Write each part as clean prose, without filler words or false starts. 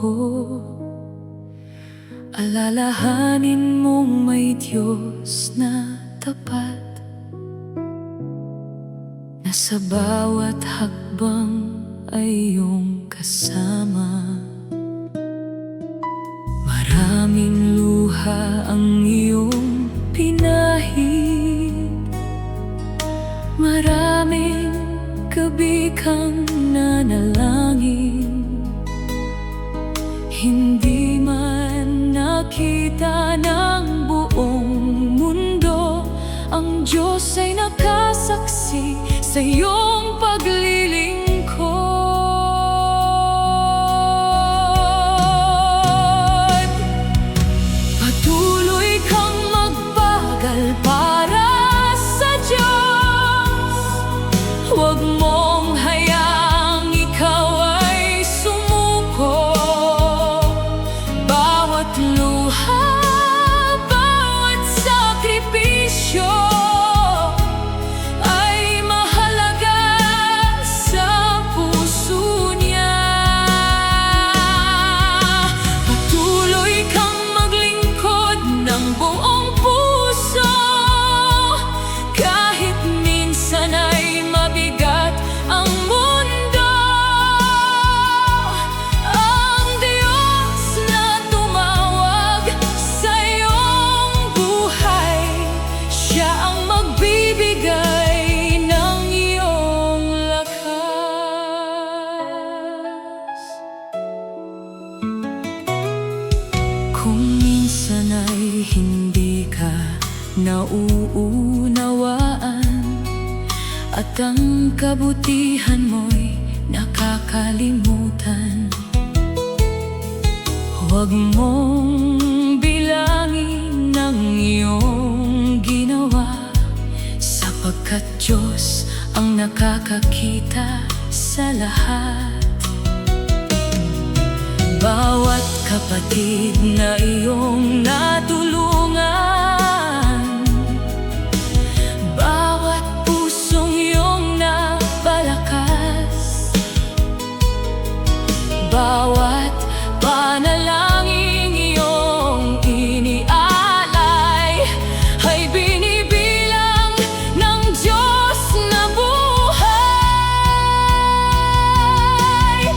ko. Alalahanin mong may Diyos na tapat, na sa bawat hakbang ay iyong kasama. Maraming luha ang iyong pinahid, maraming gabi kang nanalangin. Hindi man nakita ng buong mundo, ang Diyos ay nakasaksi sa iyong paglilingkod. Patuloy kang magbagal para sa Diyos. Huwag mong hayaang ikaw ay sumuko. Bawat luha, bawat sakripisyo ay mahalaga sa puso niya. Patuloy kang maglingkod ng buong puso, kahit minsan ay mabigat ang mundo. Ang Diyos na tumawag sa iyong buhay, Siya ang magbibigay ng iyong lakas. Kung minsan ay hindi ka nauunawaan, at ang kabutihan mo'y nakakalimutan, huwag mong bilangin ang iyong ginawa, sapagkat Diyos ang nakakakita sa lahat. Bawat kapatid na iyong natulungan, bawat pusong iyong napalakas, bawat panalangin iyong inialay, ay binibilang ng Diyos na buhay.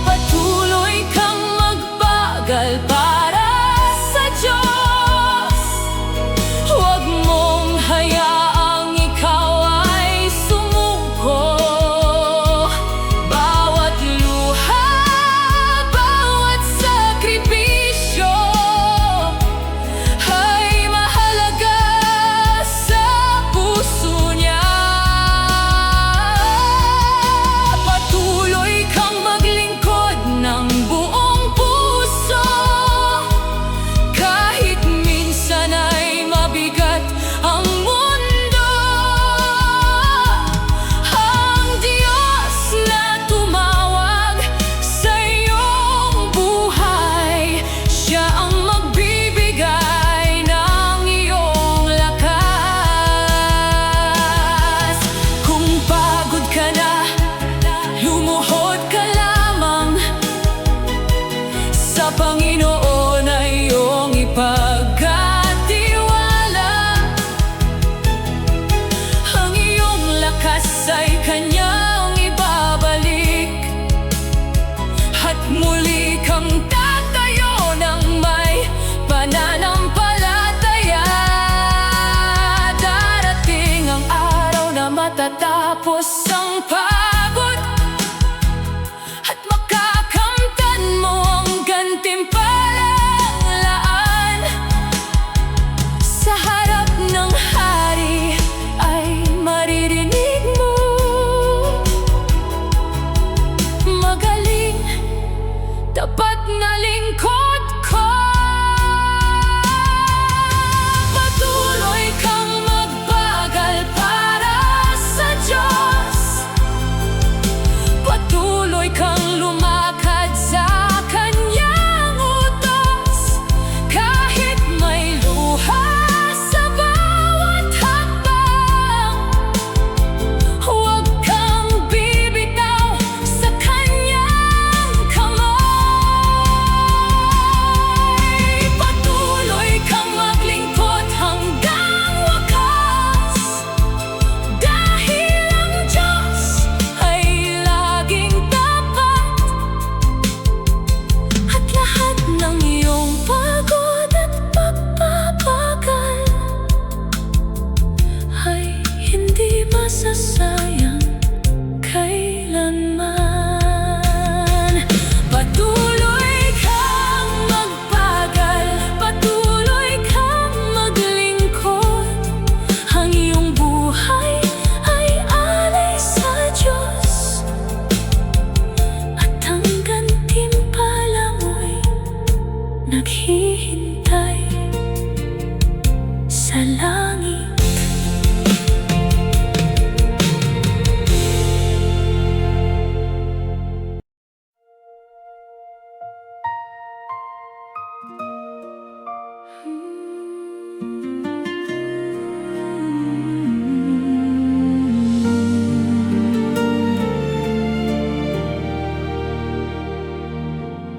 Patuloy kang magbagal para sa Diyos. Huwag mong hayaang ikaw ay sumuko. Bawat luha, bawat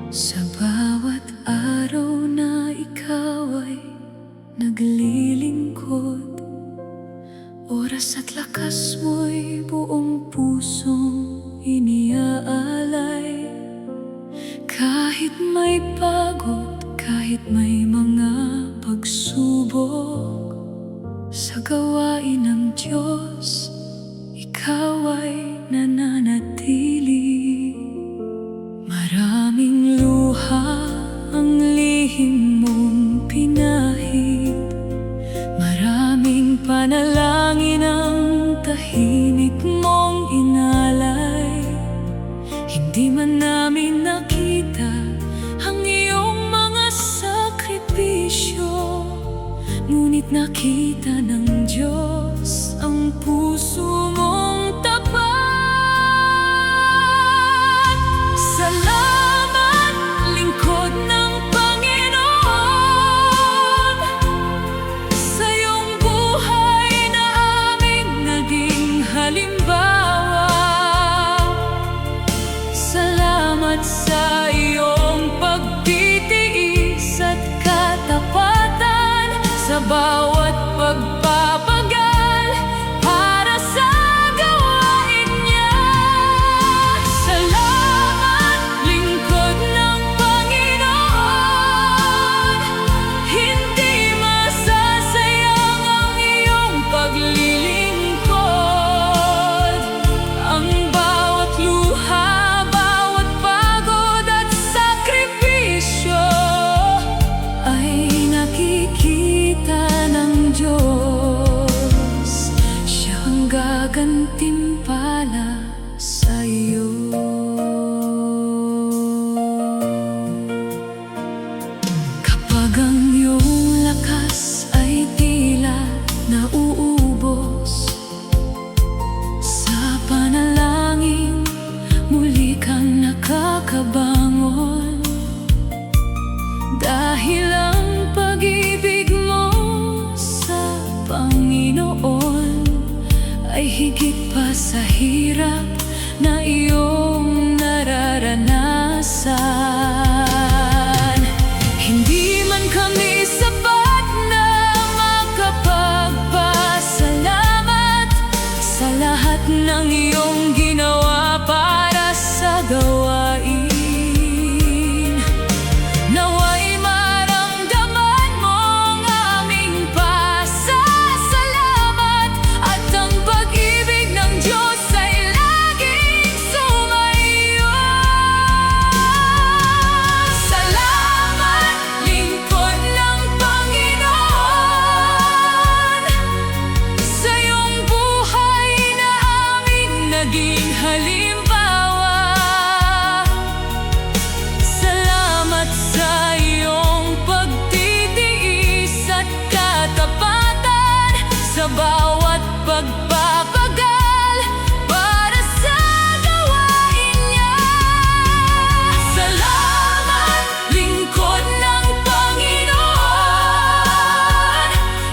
Sa bawat araw na ikaw ay naglilingkod, oras at lakas mo'y buong pusong iniaalay. Kahit may pagod, kahit may mga pagsubok, sa gawain ng Diyos, ikaw ay nananatili. Maraming luha ang lihim mong pinahid, maraming panalangin ang tahimik mong inalay. Hindi man namin nakita ang iyong mga sakripisyo, ngunit nakita ng Diyos ang puso mong tapat. Salamat, lingkod ng Panginoon, sa iyong buhay na aming naging halimbawa. Salamat sa iyong pagtitiis at katapatan, sa bawat pagpapagal para sa gawain niya. Salamat, lingkod ng Panginoon, hindi masasayang ang iyong paglilingkod. Ang bawat luha, bawat pagod at sakripisyo ay nakikita ng Diyos. Siya ang gagantimpala sa iyo. Kapag ang iyong lakas ay tila nauubos, sa panalangin muli kang nakakabangon. Dahil ang pag-ibig mo sa Panginoon ay higit pa sa hirap na iyong nararanasan. Hindi man kami sapat na makapagpasalamat sa lahat ng iyong ginawa para sa gawain. Nawa'y maramdaman mong aming pasasalamat, at ang pag-ibig ng Diyos ay laging sumayo. Salamat, lingkod ng Panginoon, sa iyong buhay na aming naging halimbawa. Salamat sa iyong pagtitiis at katapatan, sa bawat pagpapagal para sa gawain niya. Salamat, lingkod ng Panginoon,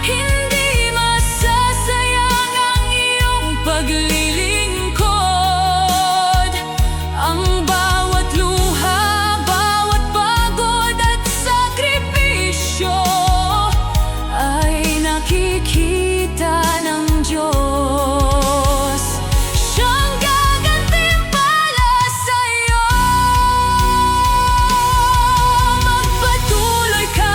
hindi masasayang ang iyong paglilingkod. Ang bawat luha, bawat pagod at sakripisyo ay nakikita ng Diyos. Siyang gagantimpala sa iyo. Magpatuloy ka,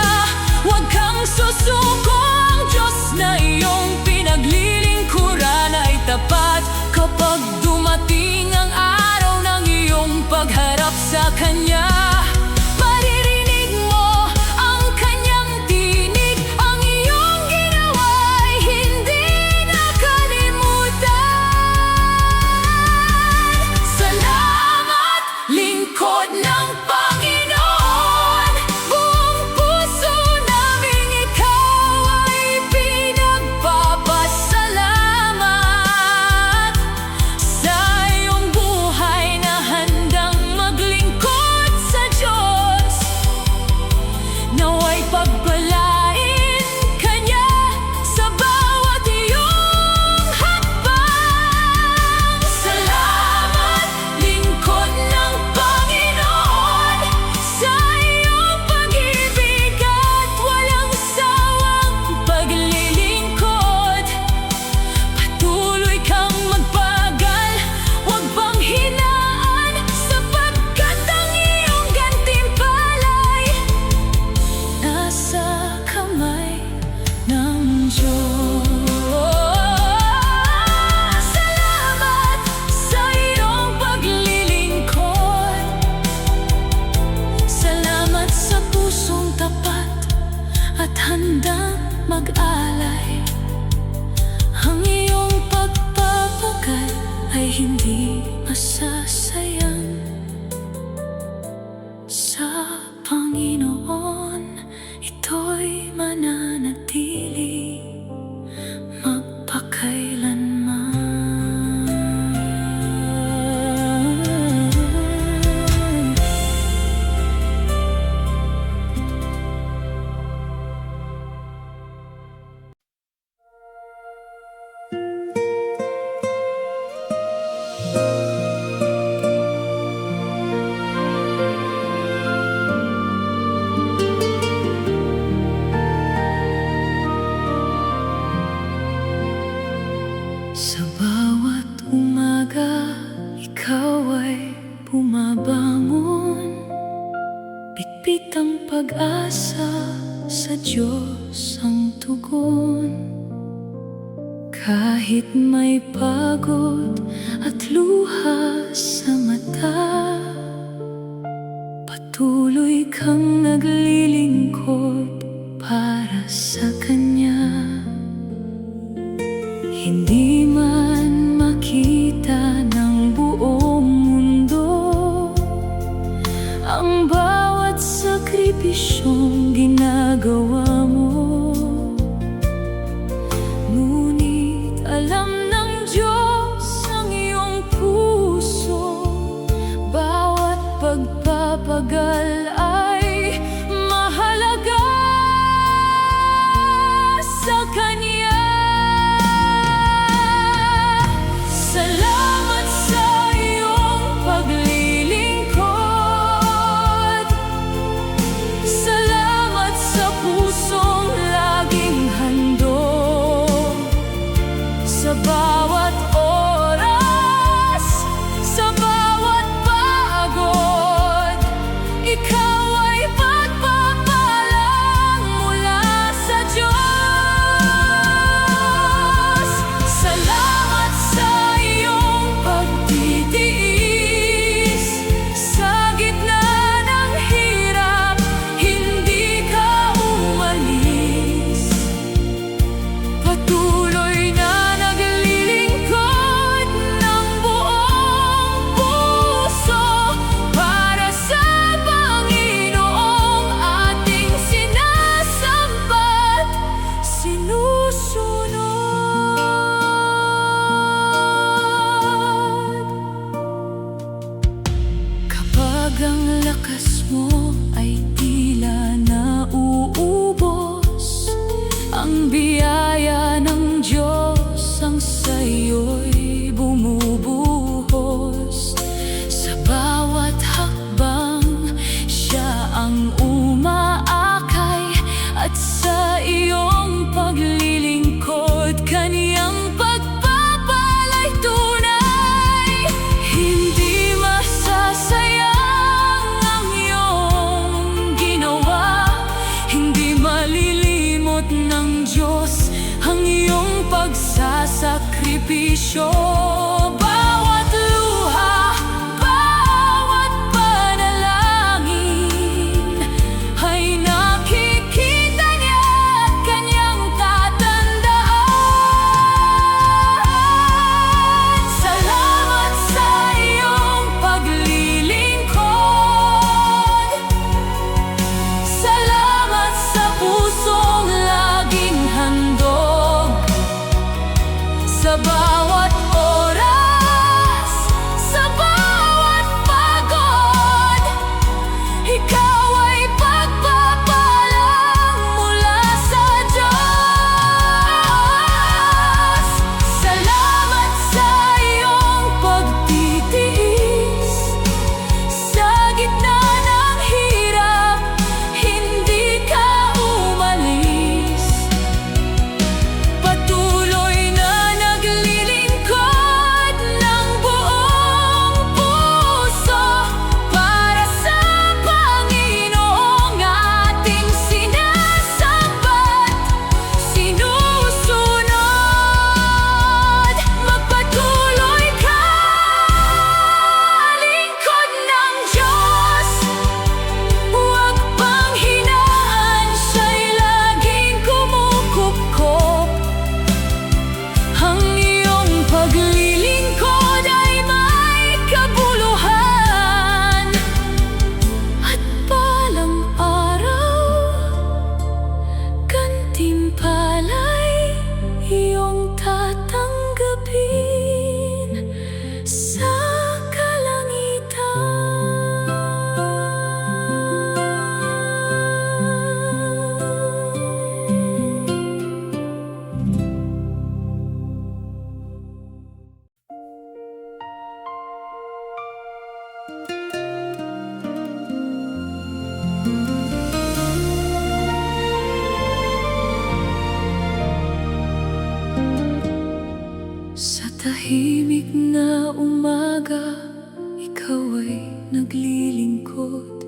huwag kang susuko. Ang Diyos na iyong pinaglilingkuran ay tapat. Kapag dumating ang araw ng iyong pagharap sa Kanya, maririnig mo ang Kanyang tinig. Ang iyong ginawa ay hindi nakalimutan. Salamat, lingkod ng Panginoon, buong puso naming ikaw ay pinagpapasalamat. Sa iyong buhay na handang maglingkod Panginoon, ito'y mananatili magpakailanman. Sa bawat umaga, ikaw ay bumabangon, bitbit ang pag-asa, sa Diyos ang tugon. Kahit may pagod at luha sa mata, patuloy kang naglilingkod para sa Kanya. Hindi man makita ng buong mundo ang bawat sakripisyong ginagawa mo, ngunit alam ng Diyos ang iyong puso. Bawat pagpapagal ay mahalaga sa Kanya. Salamat sa iyong paglilingkod. Salamat sa pusong laging handog. Sa bawat oras, sa bawat pagod, ikaw ay pagpapalang mula sa Diyos. Salamat sa iyong pagtitiis. Sa gitna ng hirap, hindi ka umalis. Patuloy na naglilingkod ng buong puso para sa Panginoong ating sinasambat, sinusunod. Kapag ang lakas mo ay tila nauubos, ang biyaya ng Diyos ang sa'yo'y bumubuhos. Sa bawat hakbang, Siya ang umaakay, at sa iyong paglilingkod, Kaniyang pagpapala'y tunay. Hindi masasayang ang iyong ginawa, hindi malilimot ng Diyos ang iyong pagsasakripisyo. Bawat luha, bawat panalangin ay nakikita Niya at Kanyang tatandaan. Salamat sa iyong paglilingkod. Salamat sa pusong laging handog. Sa bawat oras, Sa tahimik na umaga, ikaw ay naglilingkod.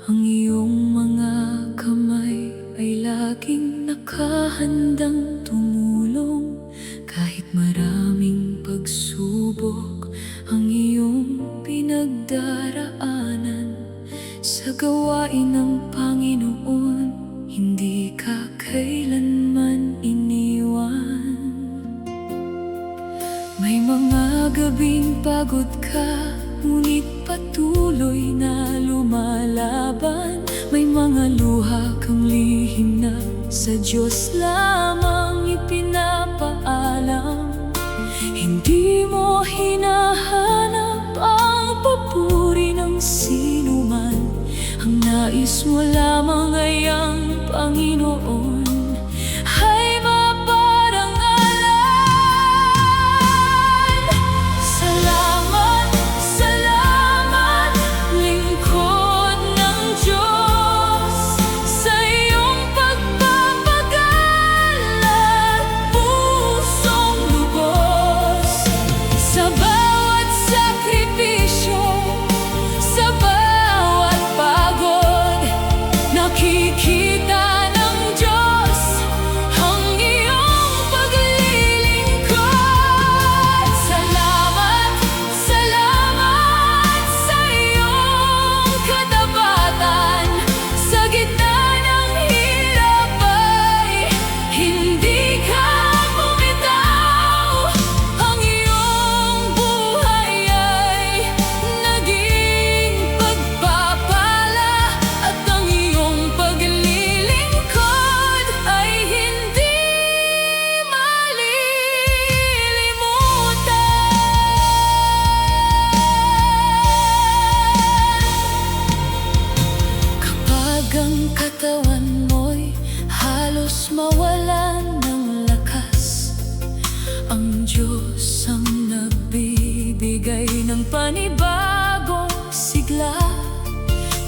Ang iyong mga kamay ay laging nakahandang tumulong. Kahit maraming pagsubok ang iyong pinagdaraanan, sa gawain ng Panginoon, hindi ka kailanman iniwan. May mga gabing pagod ka, ngunit patuloy na lumalaban. May mga luha kang lihim na sa Diyos lamang ipinapaalam. Hindi mo hinahanap ang papuri ng sinuman. Ang nais mo lamang ay ang Panginoon ay maparangalan. Salamat, salamat, lingkod ng Diyos, sa iyong pagpapagal at pusong lubos. Sa bawat sakripisyo, sa bawat pagod, nakikita ng Diyos ang iyong paglilingkod. Salamat, salamat sa iyong katapatan. Sa gitna ng hirap ay hindi ka bumitaw. Ang iyong buhay ay naging pagpapala, at ang iyong paglilingkod ay hindi malilimutan. Kapag ang katawan mo'y halos mawalan ng lakas, ang Diyos ang nagbibigay ng panibagong sigla.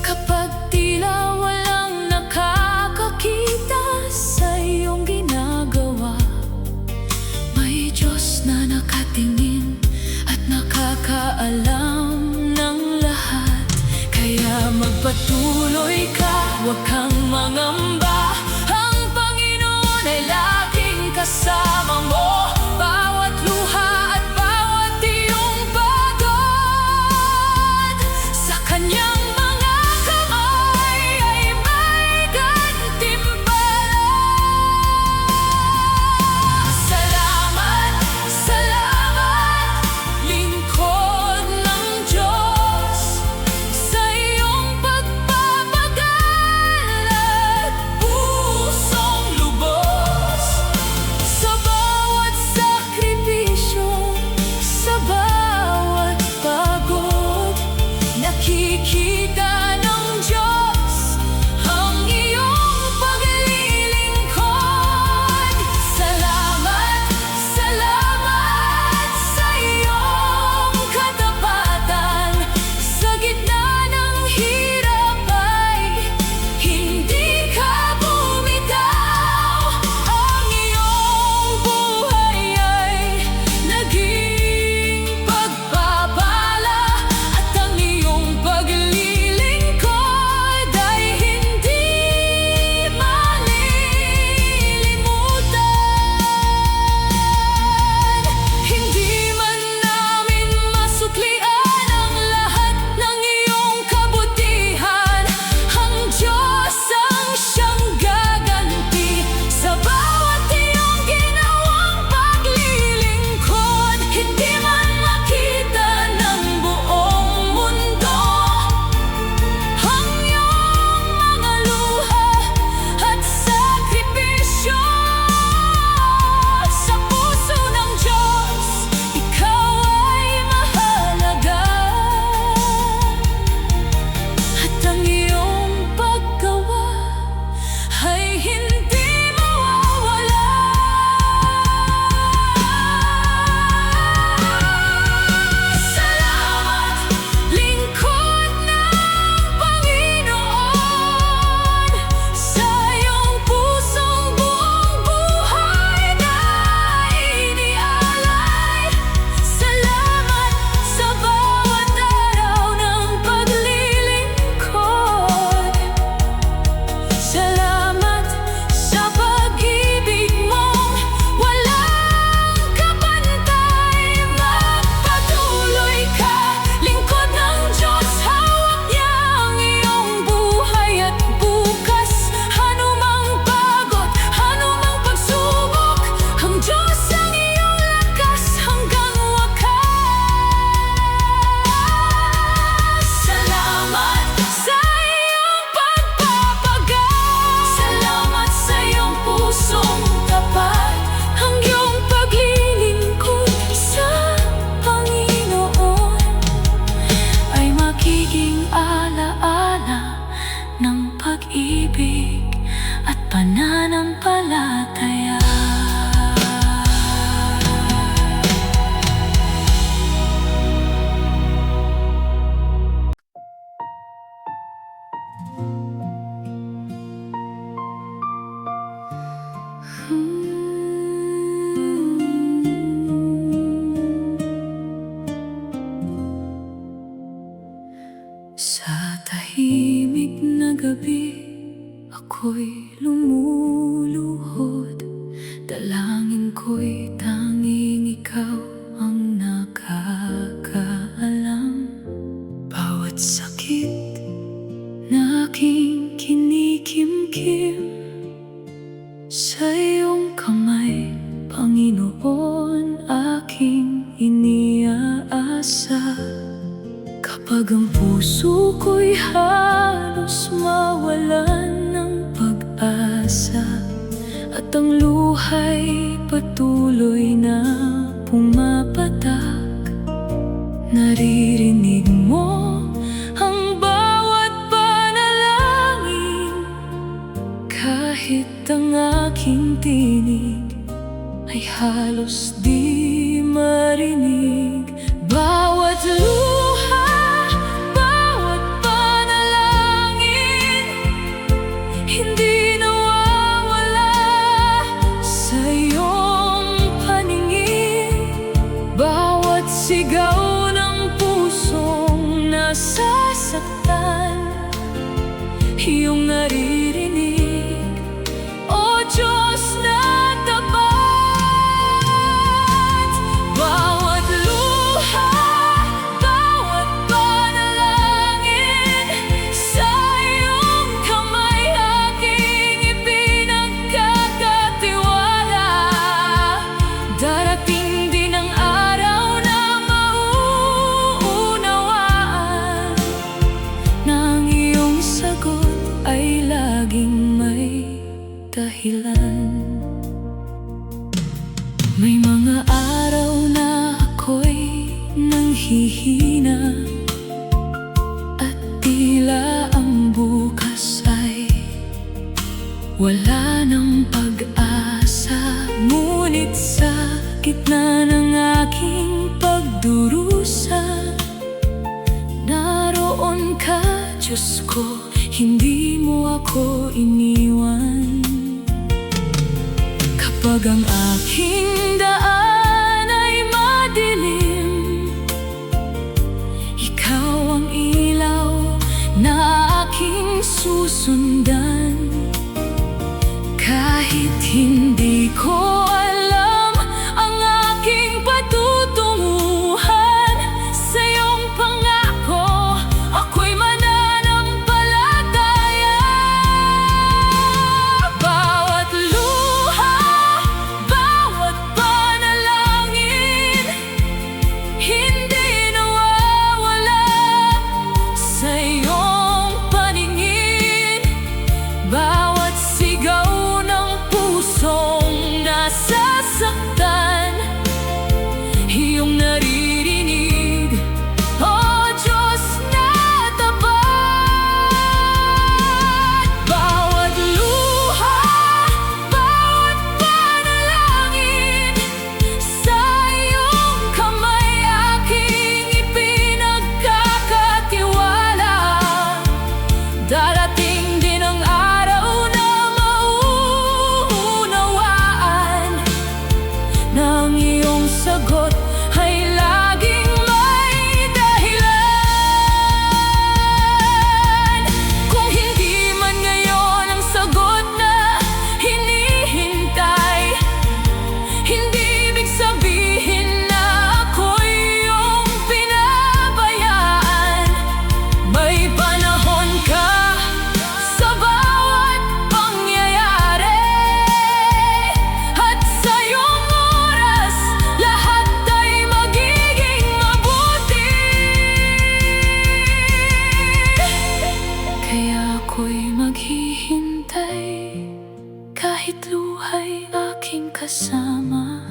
Kapag tila walang nakakakita sa iyong ginagawa, may Diyos na nakatingin at nakakaalam ng lahat. Kaya magpatuloy ka, huwag kang mangamba. Ang Panginoon ay laging kasama mo. Bawat luha at bawat iyong pagod, sa kanyang mga kamay ay may gantimpala. Salamat, salamat, lingkod ng Diyos, sa iyong pagpapagal at pusong lubos. Sa bawat pag-ibig at pananampalataya. Sa tahimik na gabi, ako'y lumuluhod. Dalangin ko'y tanging ikaw ang nakakaalam. Bawat sakit na aking kinikimkim, sa iyong kamay, Panginoon, aking iniaasa. Kapag ang puso ko'y halos mawalan ng pag-asa, at ang luha'y patuloy na pumapatak, naririnig mo ang bawat panalangin. Kahit ang aking tinig ay halos di marinig, bawat luha, bawat panalangin, hindi nawawala sa iyong paningin. Bawat sigaw ng pusong nasasaktan, iyong naririnig, O Diyos na tapat. Bawat luha, bawat panalangin, sa iyong kamay aking ipinagkakatiwala. Darating din ang araw na mauunawaan na ang iyong sagot ay laging may dahilan. May mga araw na ako'y nanghihina, at tila ang bukas ay wala ng pag-asa. Ngunit sa gitna ng aking pagdurusa, naroon ka, Diyos ko, hindi mo ako iniwan. Kapag ang aking daan ay madilim, ikaw ang ilaw na aking susundan. Kahit hindi ko alam ang aking patutunguhan, sa iyong pangako ako'y mananampalataya. Bawat luha, bawat panalangin, hindi nawawala sa iyong paningin. Bawat sigaw ng pusong nasasaktan, iyong naririnig, O Diyos na tapat. Bawat luha, bawat panalangin, sa iyong kamay aking ipinagkakatiwala. Darating din ang araw na mauunawaan na ang iyong sagot ay laging may dahilan. Kung hindi man ngayon ang sagot na hinihintay, hindi ibig sabihin na ako'y iyong pinabayaan. May panahon ka sa bawat pangyayari, at sa iyong oras lahat ay magiging mabuti. Kaya ako'y maghihintay, kahit luha'y aking kasama,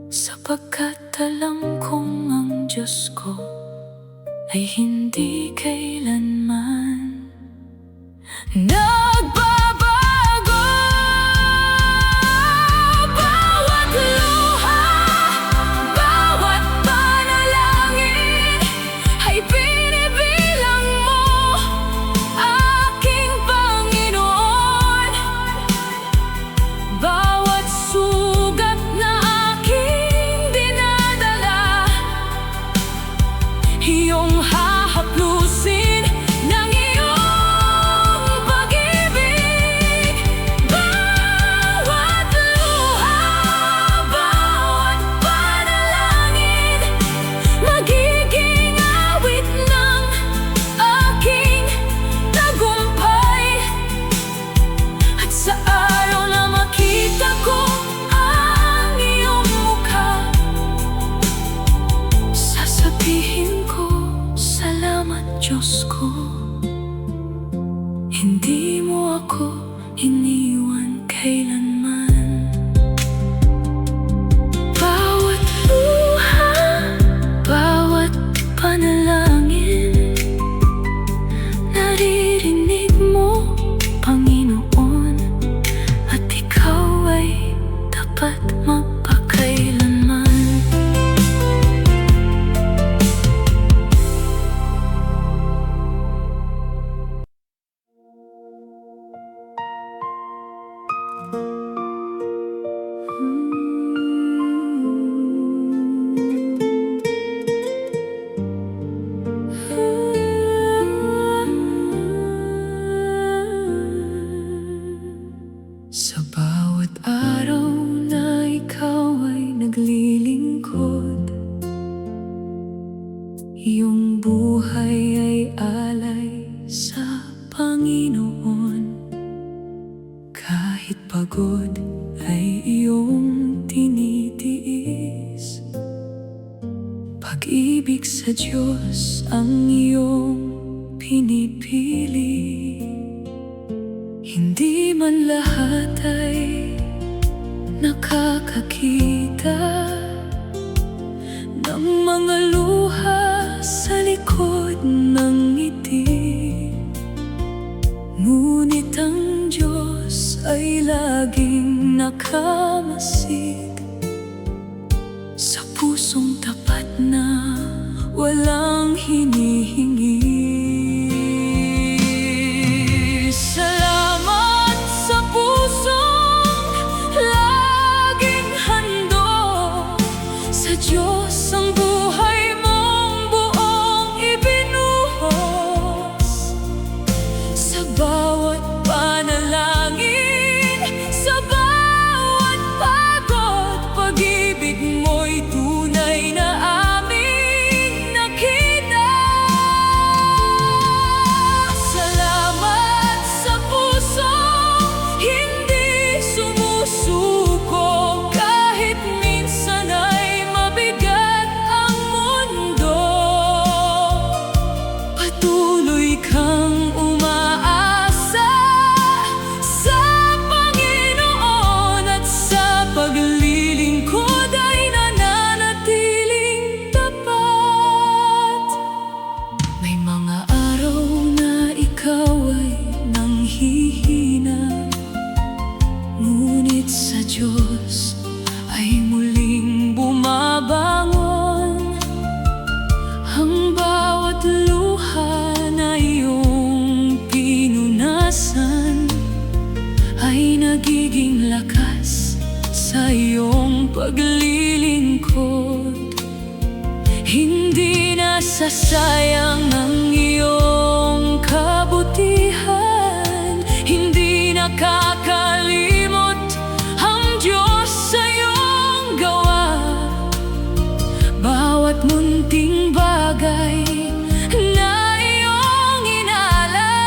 sapagkat alam kong ang Diyos ko ay hindi kailanman mo ako iniwan kailanman. Bawat luha, bawat panalangin, naririnig mo, Panginoon, at ikaw ay dapat magpakailanman. Sa bawat araw na ikaw ay naglilingkod, iyong buhay ay alay sa Panginoon. Kahit pagod ay iyong tinitiis, pag-ibig sa Diyos ang iyong pinipili. Hindi man lahat ay nakakakita ng mga luha sa likod ng ngiti, ngunit ang Diyos ay laging nakamasig sa pusong tapat na walang hinihingi. Diyos ang buhay mong buong ibinuhos, sa bawat panalangin, sa bawat pagod, pag-ibig mo'y tunay na aming nakita. Salamat sa pusong hindi sumusuko, kahit minsan ay mabigat ang mundo. Patuloy kang umaasa sa Panginoon, at sa paglilingkod ay nananatiling tapat. May mga araw na ikaw ay nanghihina, ngunit sa Diyos ay muling bumabangon. Ang bawat luha na iyong pinunasan ay nagiging lakas sa iyong paglilingkod. Hindi nasasayang ang iyong kabutihan, hindi nakakalimot ang Diyos sa iyong gawa. Bawat munting bagay na iyong inalay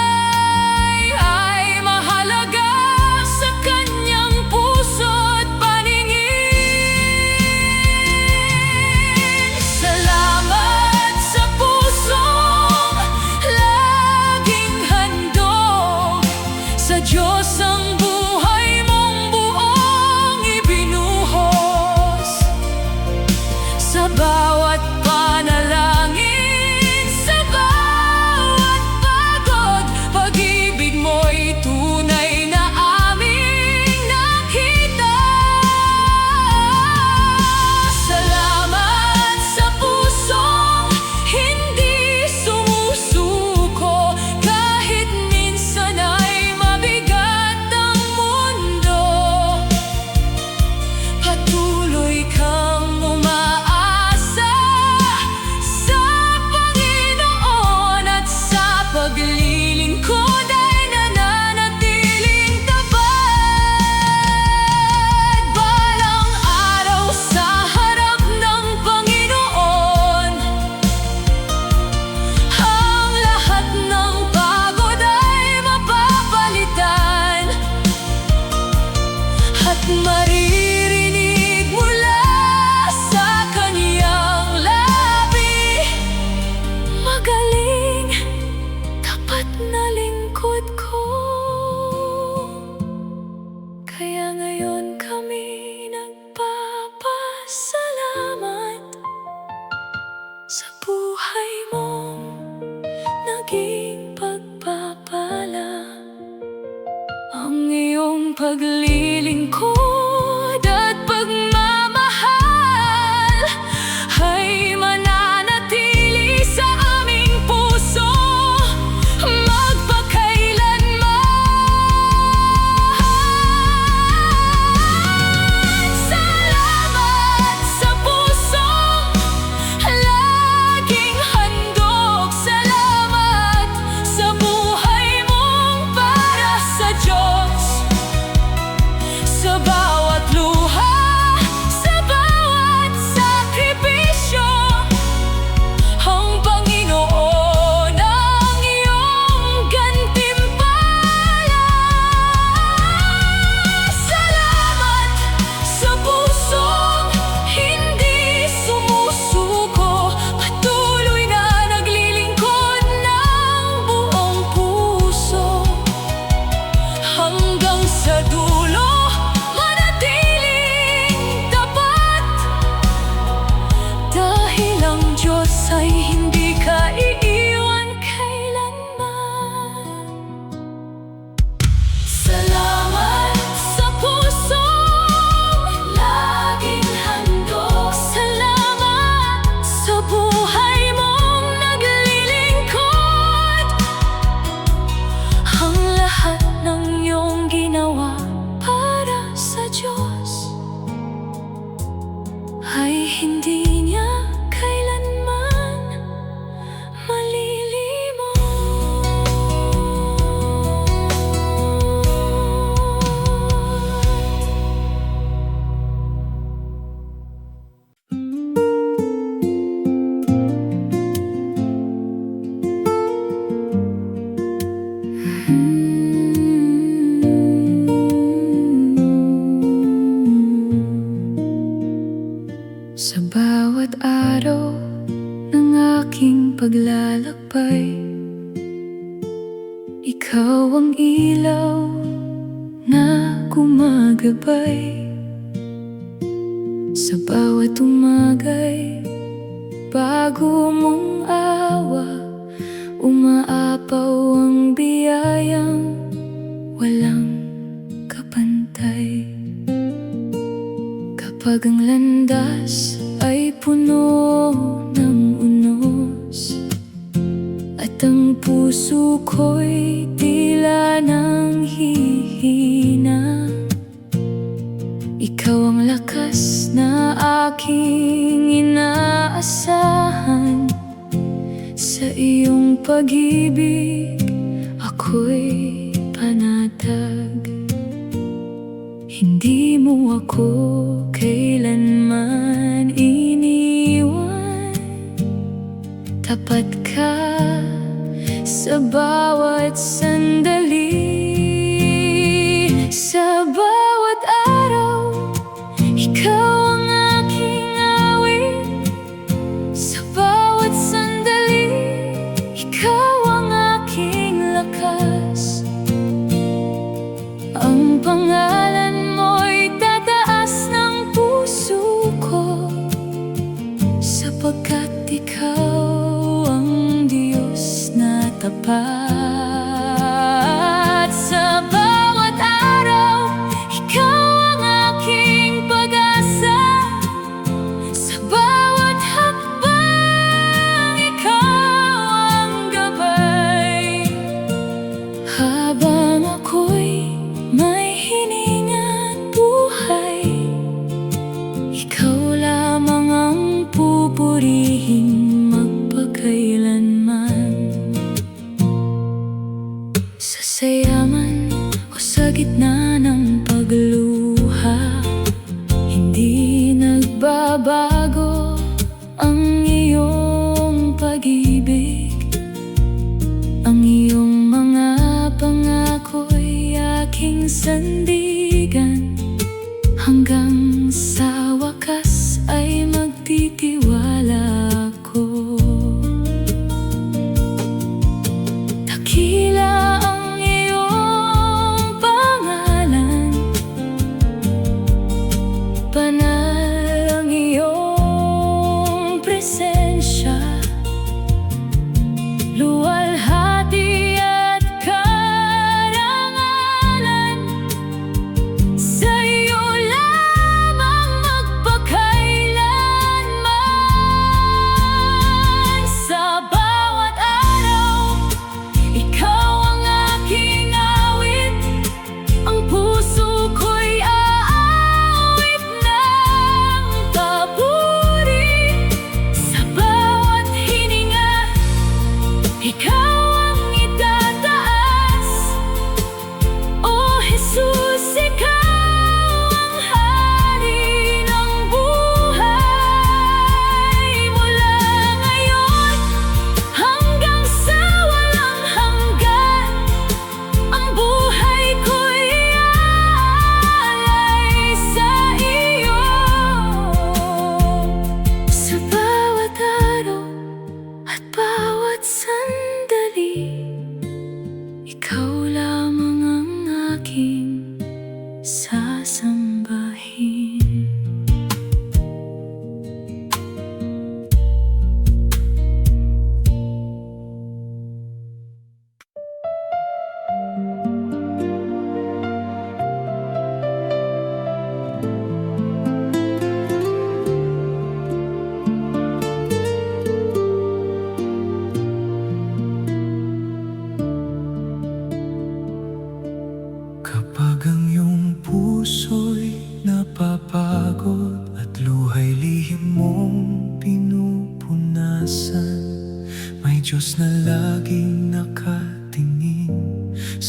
ay mahalaga sa kanyang puso at paningin. Salamat sa pusong laging handog, sa Diyos ang buhay mong buong ibinuhos, sa bawat panalangin, sa bawat pagod, pag-ibig mo'y tunay na aming nakita. Salamat sa pusong hindi sumusuko, kahit minsan ay mabigat ang mundo. Patuloy kang umaasa sa Panginoon, at sa paglilingkod ay nananatiling tapat. Balang araw sa harap ng Panginoon, ang lahat ng pagod ay mapapalitan, at maririnig mula sa kaniyang labi, magaling, tapat na lingkod ko. iyong paglilingkod at pagmamahal ay mananatili sa aming puso magpakailanman. Salamat sa pusong laging handog. Salamat sa buhay mong para sa Diyos. Sa bawat luha, sa bawat sakripisyo, ang Panginoon ang iyong gantimpala. Salamat sa pusong hindi sumusuko, patuloy na naglilingkod ng buong puso. Hanggang sa dulo, manatiling tapat, dahil ang Diyos ay hindi ka iiwan kailanman. Salamat sa pusong laging handog. Salamat sa buhay mong naglilingkod. Ang lahat ng iyong ginawa para sa Diyos ay hindi niya kailanman malilimot. Sa bawat araw ng aking paglalakbay, ikaw ang ilaw na gumagabay. Sa bawat umagay, bago mong awa, umaapaw ang biyayang walang kapantay. Kapag ang landas ay puno ng unos at ang puso ko'y tila nang hihina, ikaw ang lakas na aking inaasahan. Sa iyong pag-ibig ako'y panatag. Hindi mo ako kailanman iniwan. Tapat ka sa bawat sandali. Sa bawat araw, ikaw ang aking awit. Sa bawat sandali, ikaw ang aking lakas. Ang pangalan mo'y tataas ng puso ko, sapagkat ikaw ang Diyos na tapat. Sa bawat araw, ikaw ang aking pag-asa. Sa bawat hakbang, ikaw ang gabay. Habang ako'y may hininga at buhay, ikaw lamang ang pupurihin magpakailanman. Sa sayaman o sa gitna ng pagluha, hindi nagbabago ang iyong pag-ibig. Ang iyong mga pangako'y aking sandigan. Hanggang sa wakas ay magtitiwala ako. Dakila ang iyong pangalan, banal ang iyong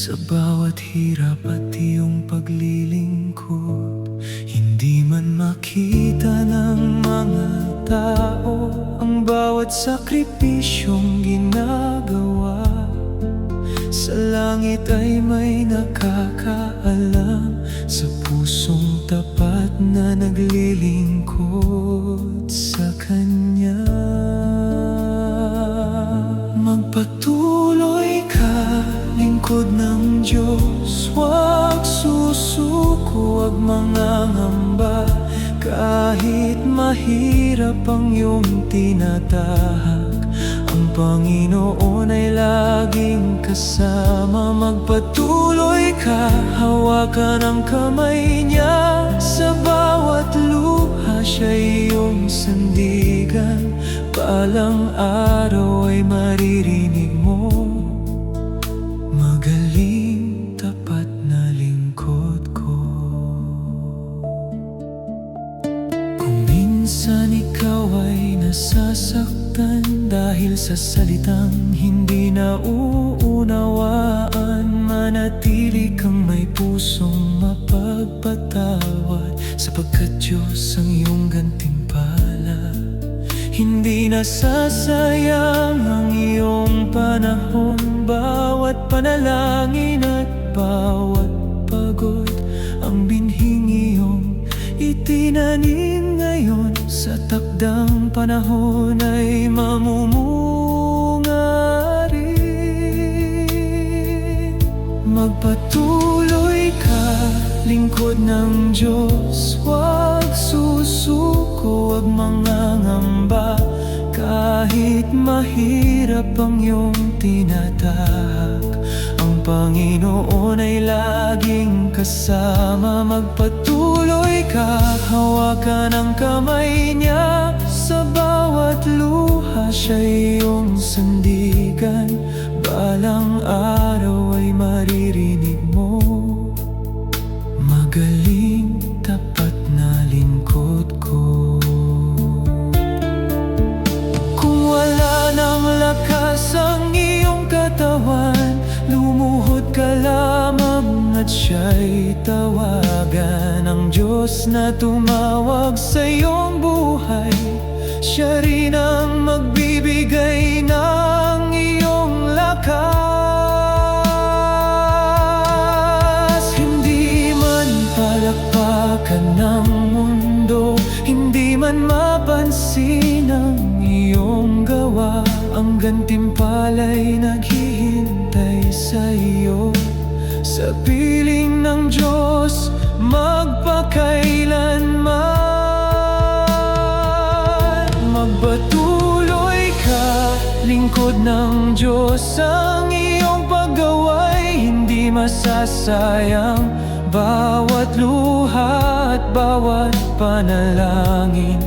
Sa bawat hirap at iyong paglilingkod, hindi man makita ng mga tao ang bawat sakripisyong ginagawa. Sa langit ay may nakakaalam, sa pusong tapat na naglilingkod sa Kanya. Magpatuloy ka, lingkod ng Diyos, huwag susuko, huwag mangangamba. Kahit mahirap ang iyong tinatahak, ang Panginoon ay laging kasama. Magpatuloy ka, hawakan ang kamay niya. Sa bawat luha siya'y iyong sandigan, balang araw ay maririnig mo. Magaling, tapat na lingkod ko. Kung minsan ikaw ay nasasaktan dahil sa salitang hindi nauunawaan, manatili kang may pusong mapagpatawad, sapagkat Diyos ang iyong gantimpala. Hindi nasasayang ang iyong panahon, bawat panalangin at bawat pagod. Ang binhing iyong itinanim ngayon, sa takdang panahon ay mamumunga rin. Magpatuloy ka, lingkod ng Diyos, huwag susuko, huwag mangangamba. Kahit mahirap ang iyong tinatahak, ang Panginoon ay laging kasama. Magpatuloy ka, hawakan ang kamay niya. Sa bawat luha siya'y iyong sandigan, balang araw ay maririnig mo. Magaling, tapat na lingkod ko. Kung wala nang lakas ang iyong katawan, lumuhod ka lamang at siya'y tawagan. Ang Diyos na tumawag sa iyong buhay, siya rin ang magbibigay ng iyong lakas. Hindi man palakpakan ng mundo, hindi man mapansin ang iyong gawa, ang gantimpala'y naghihintay sa iyo. Sa piling ng Diyos magpakailanman. Magpatuloy ka, lingkod ng Diyos, ang iyong paggawa'y hindi masasayang. Bawat luha at bawat panalangin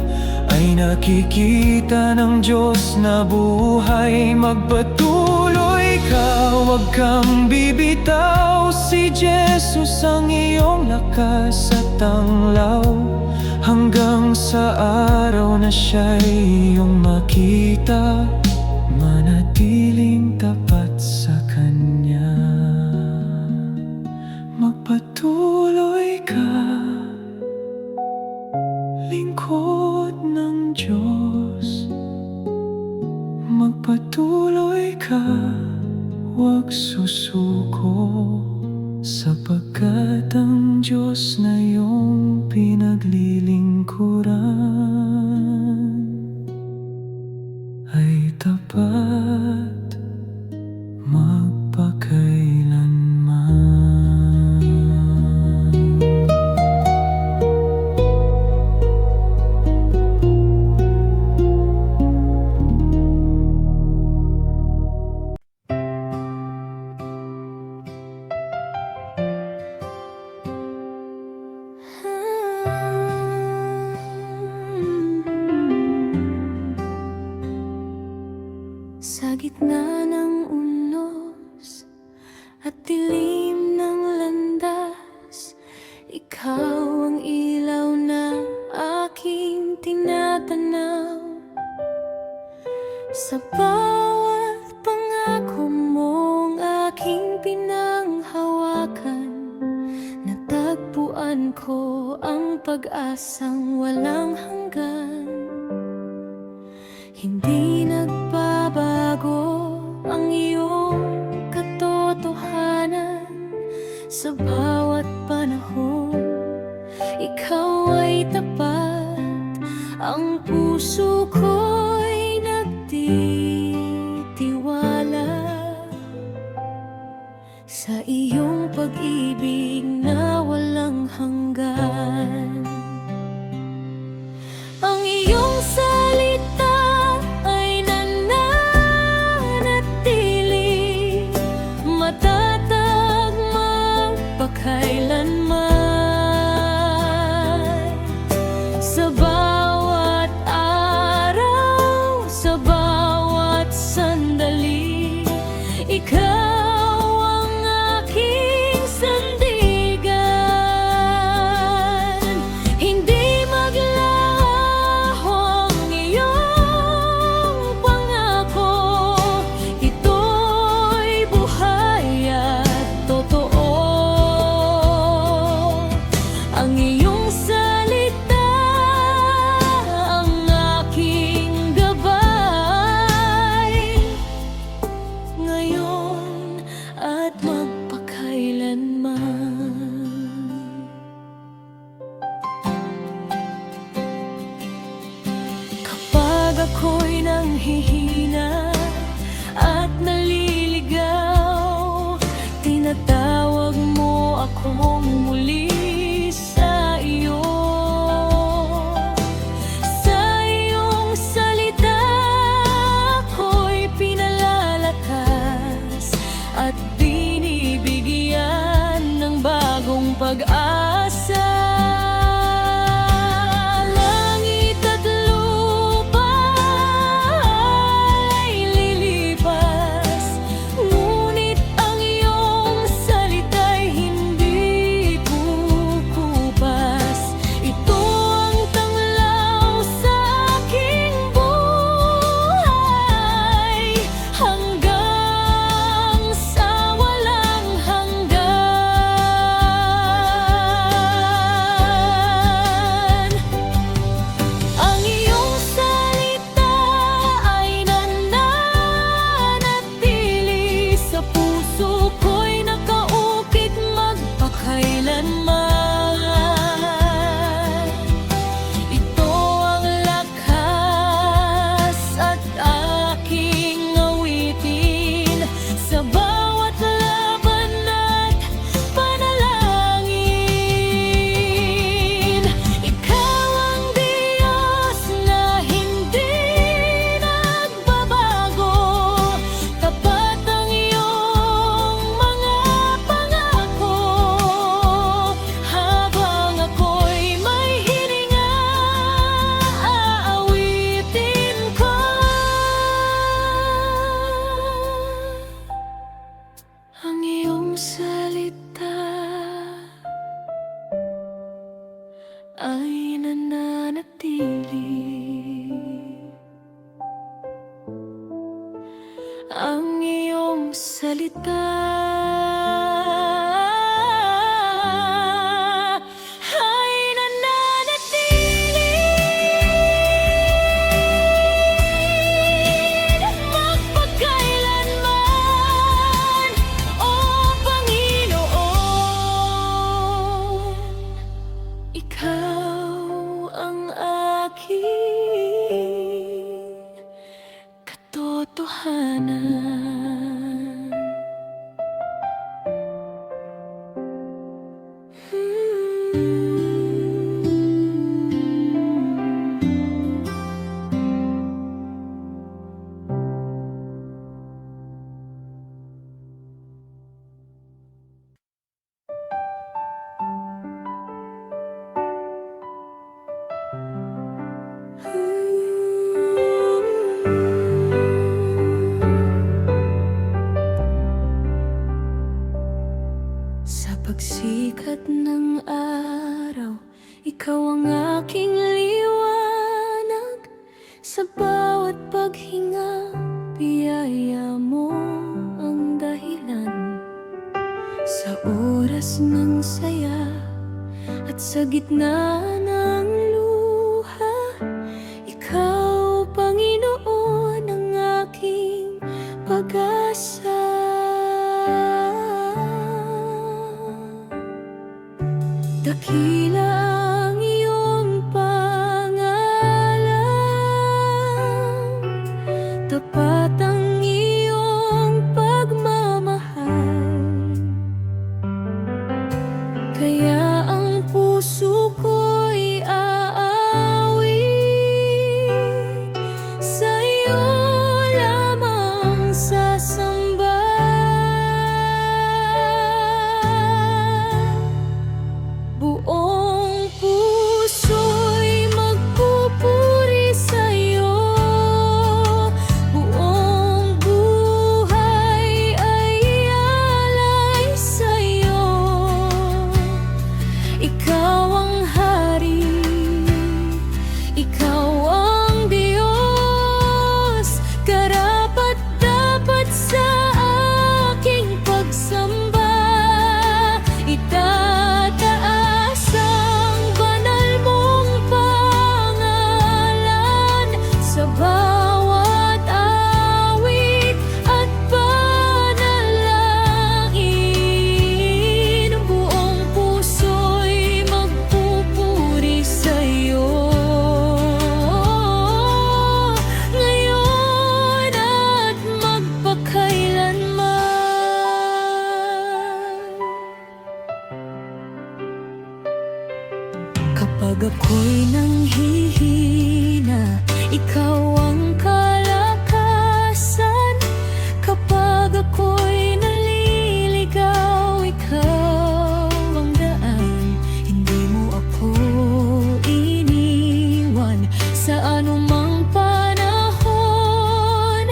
ay nakikita ng Diyos na buhay. Magpatuloy ka, huwag kang bibitaw, si Jesus ang iyong lakas at tanglaw. Hanggang sa araw na siya'y iyong makita, manatiling tapat sa Kanya. Magpatuloy ka, lingkod ng Diyos. Magpatuloy ka, huwag susuko, sapagkat ang Diyos na iyong pinaglilingkuran ay tapat magpakailanman. Sa gitna ng unos at dilim ng landas, ikaw ang ilaw na aking tinatanaw. Sa bawat pangako mong aking pinanghalayan, natagpuan ko ang pag-asang walang hanggan. Hindi nagbabago ang iyong katotohanan. Sa bawat panahon, ikaw ay tapat. Ang puso ko'y nagtitiwala sa iyong pag-ibig na walang hanggan. Ang iyong salita ay nananatili, matatag magpakailanman. Sa bawat araw, sa bawat sandali, ikaw ako'y nanghihina at naliligaw, tinatawag mo akong muli sa iyo. Sa iyong salita ako'y pinalalakas at binibigyan ng bagong pag-asa. Ay nananatili. Ang iyong salita ay nananatili, magpakailanman, O Panginoon. Ikaw ang aking katotohanan. Sa pagsikat ng araw, ikaw ang aking liwanag. Sa bawat paghinga, biyaya mo ang dahilan. Sa oras ng saya, At sa gitna ng luha, Ikaw, Panginoon, ang aking pag-asa. Dakila ang iyong pangalan, tapat ang iyong pagmamahal. Kaya ang puso ko'y aawit, sa'yo lamang sasamba. Buong puso'y magpupuri sa'yo, buong buhay ay ialay sa'yo. Ikaw ang hari, ikaw ang Diyos, karapat-dapat sa aking pagsamba. Itataas ang banal mong pangalan sa bawat awit at panalangin. Buong puso'y magpupuri sa'yo, ngayon at magpakailanman. Kapag ako'y nanghihina, ikaw ang kalakasan. Kapag ako'y naliligaw, ikaw ang daan. Hindi mo ako iniwan sa anumang panahon.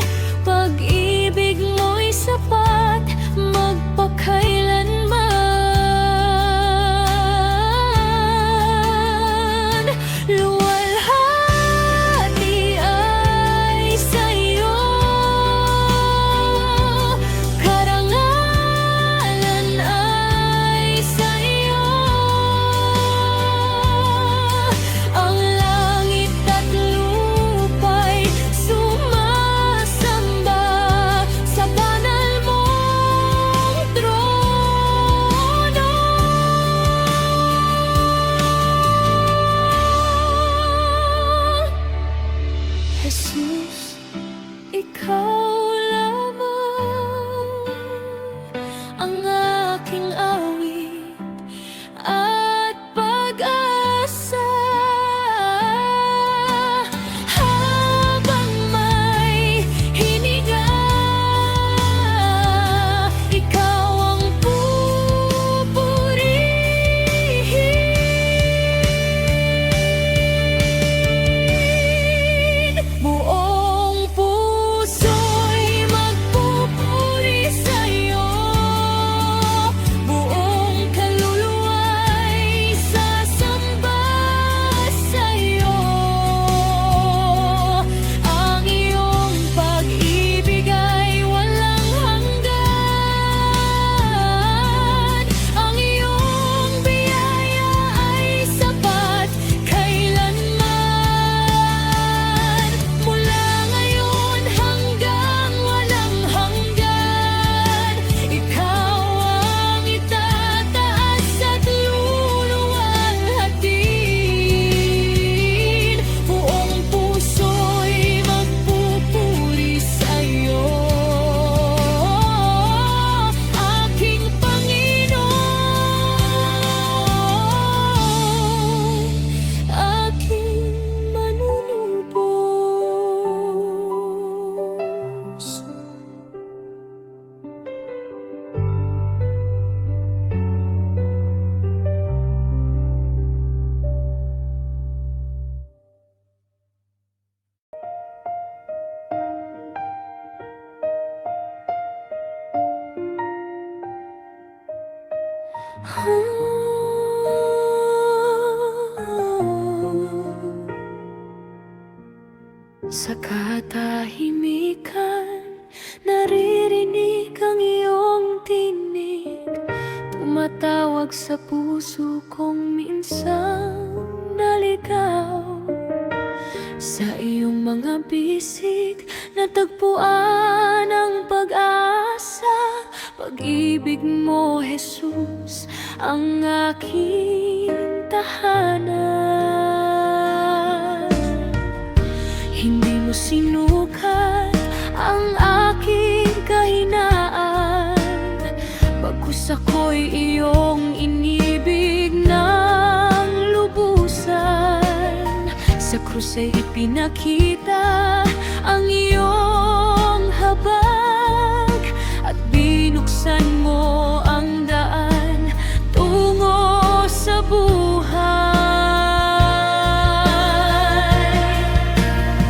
Pag-ibig mo'y sapat magpakailanman. Luwalhati ay sa'yo, karangalan ay sa'yo. Ang langit at lupa'y sumasamba sa banal mong trono. Jesus, ikaw lamang ang aking awit at pag-asa. Habang may hininga, ikaw ang pupurihin. Buong puso'y magpupuri sa'yo, buong kaluluwa'y sasamba sa'yo. Ang iyong pag-ibig ay walang hanggan, ang iyong biyaya ay sapat kailanman. Mula ngayon hanggang walang hanggan, ikaw ang itataas at luluwalhatin. Buong puso'y magpupuri sa'yo, aking Panginoon, aking manunubos. Sa katahimikan, naririnig ang iyong tinig. tumatawag sa puso kong minsan naligaw. Sa iyong mga bisig natagpuan ang pag-asa. Pag-ibig mo, Jesus, ang aking tahanan. Hindi mo sinukat ang aking kahinaan, bagkus ako'y iyong inibig ng lubusan. Sa krus ay ipinakita ang iyong habag, at binuksan mo ang daan tungo sa buhay.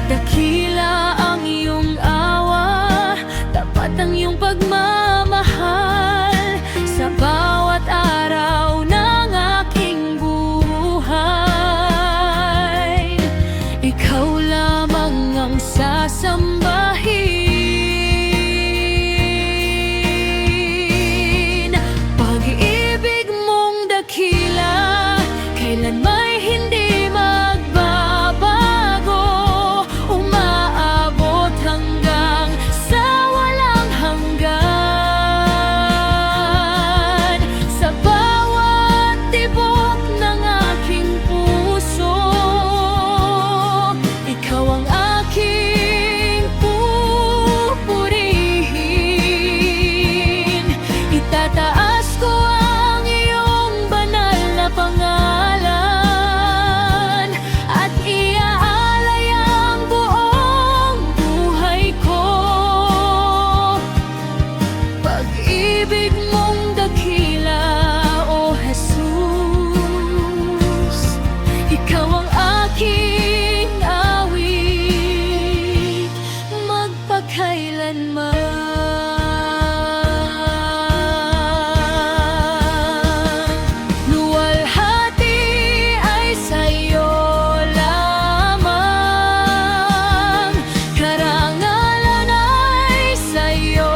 Dakila ang iyong awa, tapat ang iyong pagmamahal sa bawat araw ng aking buhay. Ikaw lamang ang sasambahin. Pag-ibig mong dakila, kailan may hindi magbabago, umaabot hanggang sa walang hanggan. Sa bawat tibok ng aking puso, ikaw ang aking pupurihin. Itataas ko ang iyong banal na pangalan, at iaalay ang buong buhay ko. Pag-ibig mong dakila, O Jesus, ikaw ang aking awit magpakailanman. Luwalhati ay sa'yo lamang, karangalan ay sa'yo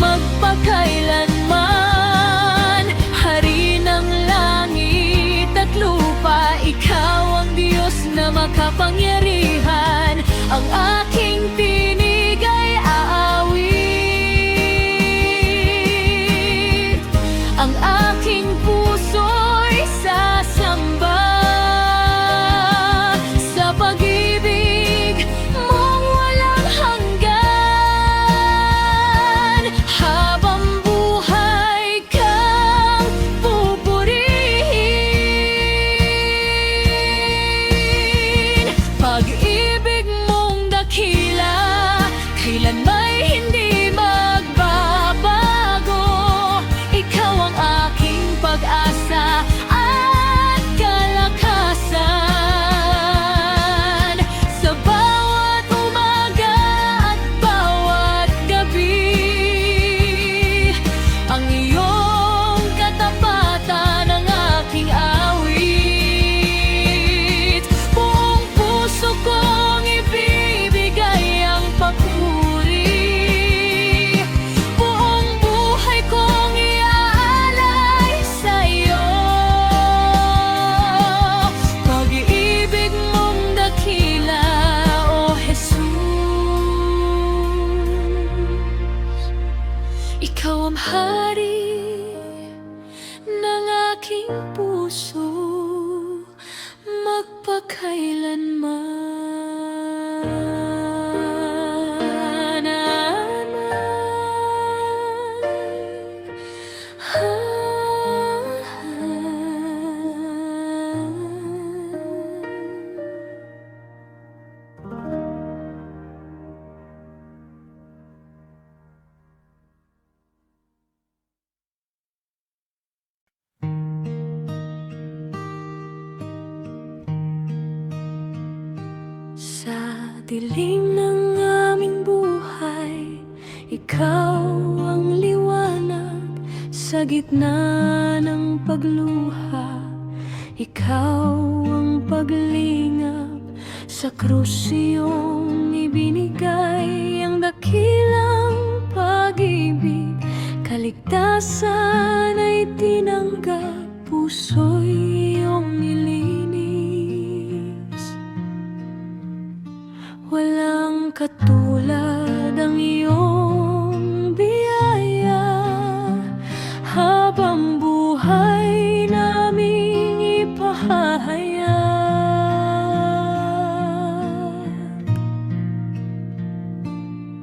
magpakailanman. Hari ng langit at lupa, ikaw ang Diyos na makapangyarihan. Ang aking tinig ay aawit, ang aking puso'y sasamba sa pag-ibig mong walang hanggan. Habang buhay kang pupurihin. Pag-ibig mong dakila, kailan may hindi magbabago. Ikaw ang aking pag-asa at kalakasan. Sa bawat umaga at bawat gabi, ang iyong katapatan ang aking awit. Buong puso kong ibibigay ang papuri, buong buhay kong iaalay sa'yo. Pag-ibig mong dakila, O Jesus, ikaw ang hari ng aking puso magpakailanman. Sa dilim ng aming buhay, ikaw ang liwanag. Sa gitna ng pagluha, ikaw ang paglingap. Sa krus iyong ibinigay ang dakilang pag-ibig. kaligtasan ay tinanggap, puso'y iyong nilinis. Walang katulad ang iyong biyaya, habang buhay naming ipahahayag.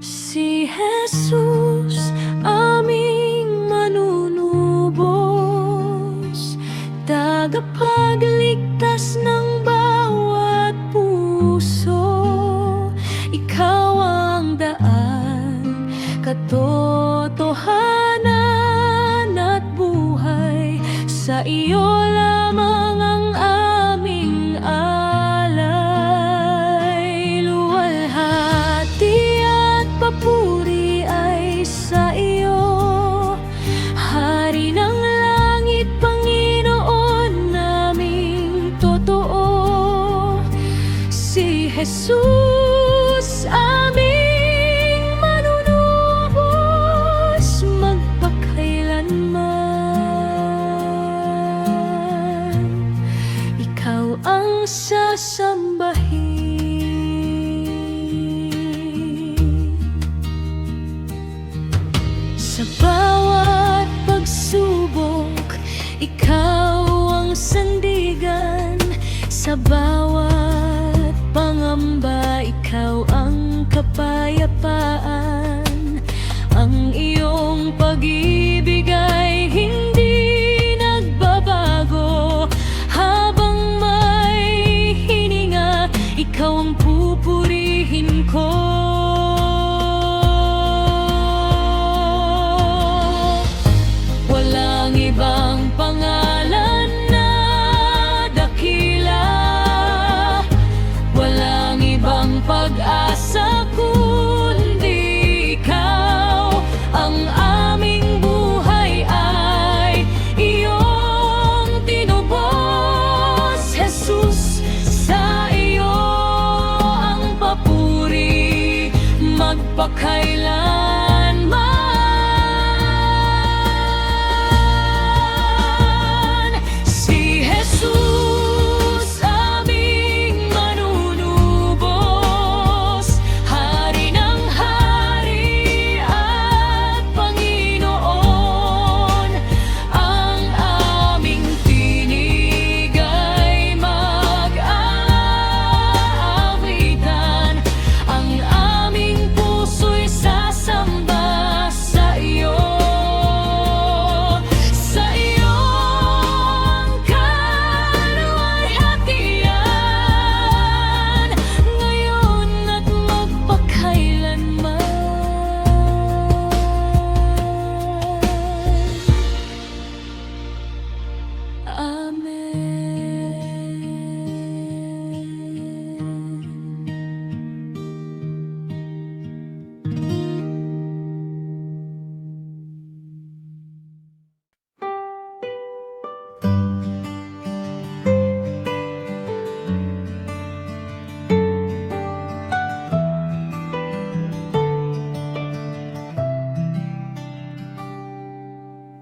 Si Jesus, aming manunubos, tagapagligtas ng bawat puso. Ikaw ang daan, katotohanan at buhay. Sa iyo lamang ang aming alay. Luwalhati at papuri ay sa iyo, Hari ng langit, Panginoon naming totoo. Si Jesus, aming manunubos, magpakailanman. Ikaw ang sasambahin. Sa bawat pagsubok, ikaw ang sandigan. Sa bawat pangamba, ikaw ang kapayapaan. Ang iyong pag-ibig ay hindi nagbabago. Habang may hininga, ikaw ang pupurihin ko. Walang ibang pangalan na dakila, walang ibang pag-asa kundi ikaw. Ang aming buhay ay iyong tinubos, Jesus. Sa iyo ang papuri, magpakailanman. Si Jesus, aming manunubos, Hari ng hari at Panginoon. Ang aming tinig ay mag-aawitan. Ang aming puso'y sasamba sa iyo. Sa iyo ang kaluwalhatian, ngayon at magpakailanman.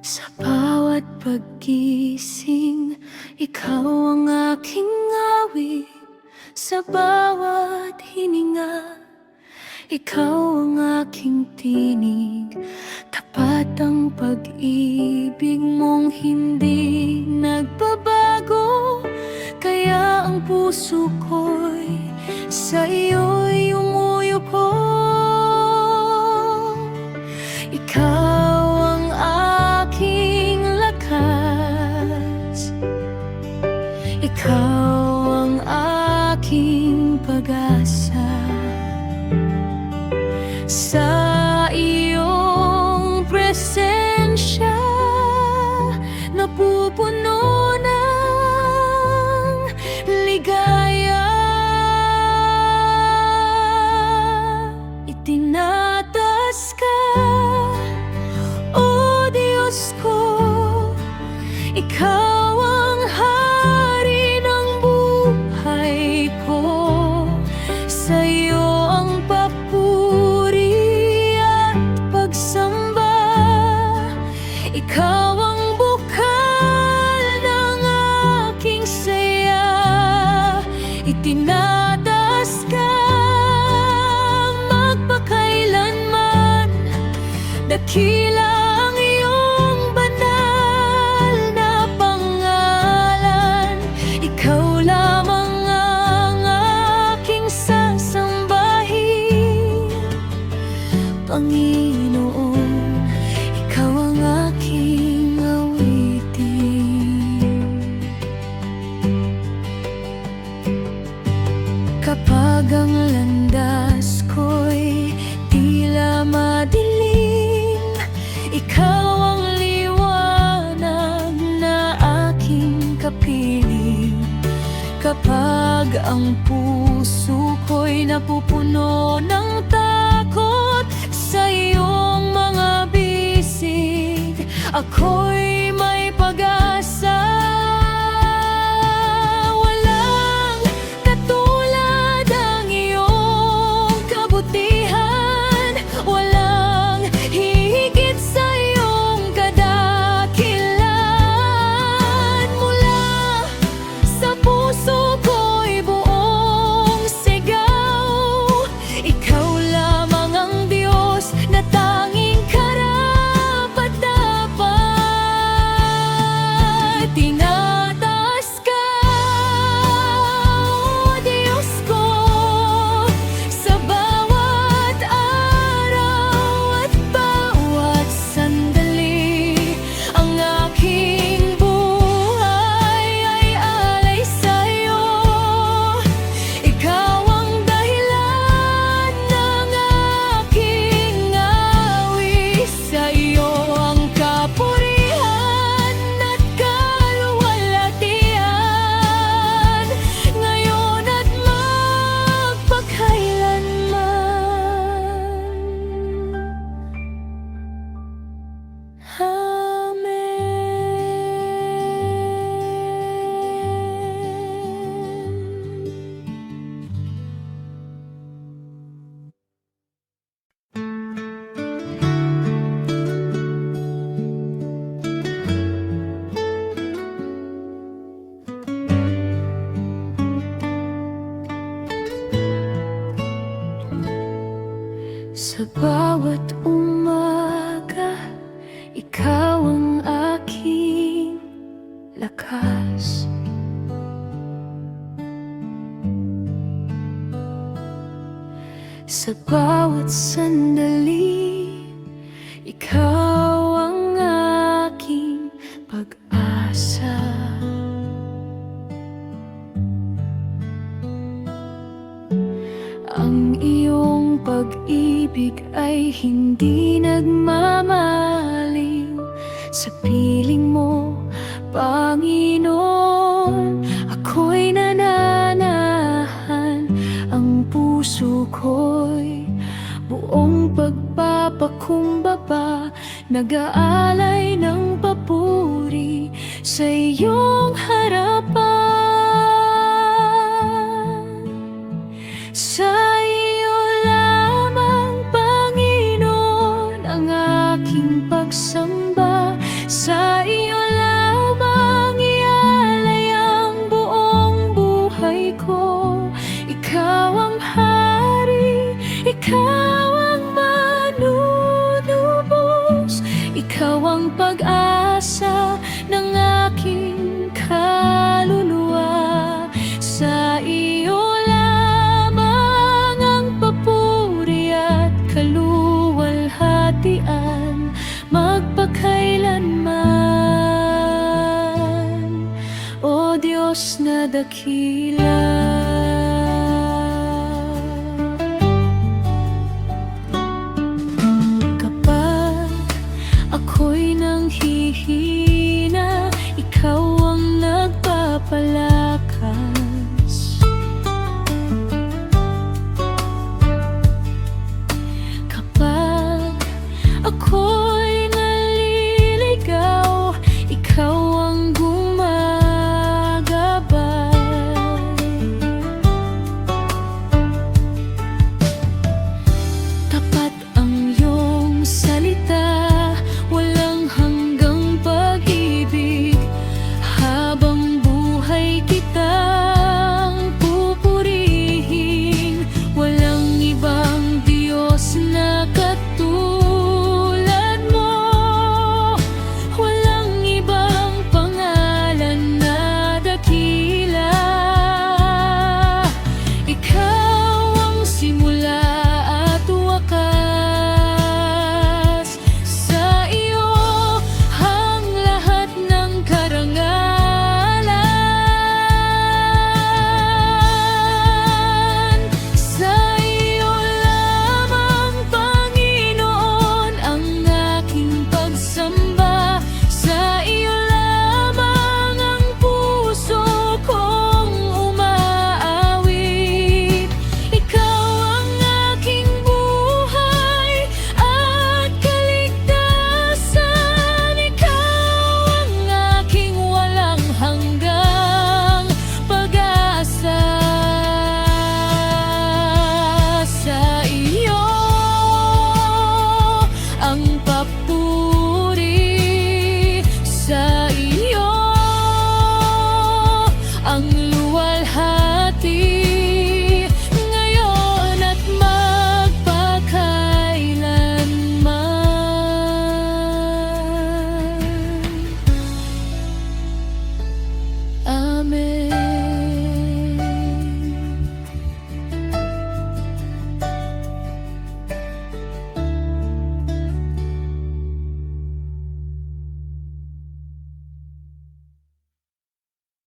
Sa bawat paggising, ikaw ang aking awit. Sa bawat hininga, ikaw ang aking tinig. Tapat ang pag-ibig mong hindi nagbabago. Kaya ang puso ko'y sa iyo'y umuyuko. Ikaw ang aking lakas, ikaw ang aking pag-asa. Sa iyong presensya, napupuno ng ligaya. tinataas ka magpakailanman. Dakila ang iyong banal na pangalan. Ikaw lamang ang aking sasambahin, Panginoon. Ikaw ang aking awitin. Kapag ang landas ko'y tila madilim, ikaw ang liwanag na aking kapiling. Kapag ang puso ko'y napupuno ng takot sa iyong mga bisig, ako'y may pag-asa. Walang katulad ang iyong kabutihan, walang hihigit sa iyong kadakilan. Mula sa puso ko'y buong sigaw, ikaw lamang ang Diyos na tanging karapat-dapat. Tinataas ka, O Diyos ko, sa bawat araw at bawat sandali. Ang aking buhay ay alay sa'yo. Ikaw ang dahilan ng aking awit. Sa iyo ang kapurihan at kaluwalhatian, ngayon at magpakailanman. Amen. Sa bawat umaga, ikaw ang aking lakas. Sa bawat sandali, ikaw ang aking pag-asa. Ang iyong pag-ibig ay hindi nagmamaliw. Sa piling mo, Panginoon, ako'y nananahan. Ang puso ko'y buong pagpapakumbaba, nag-aalay ng papuri sa iyong harapan. Sa iyo lamang, Panginoon, ang aking pagsamba. Sa iyo lamang ialay ang buong buhay ko. Ikaw ang hari, ikaw ang manunubos, ikaw ang pag-asa ng aking kaluluwa. Sa iyo lamang ang papuri at kaluwalhatian, magpakailanman. O Diyos na dakila.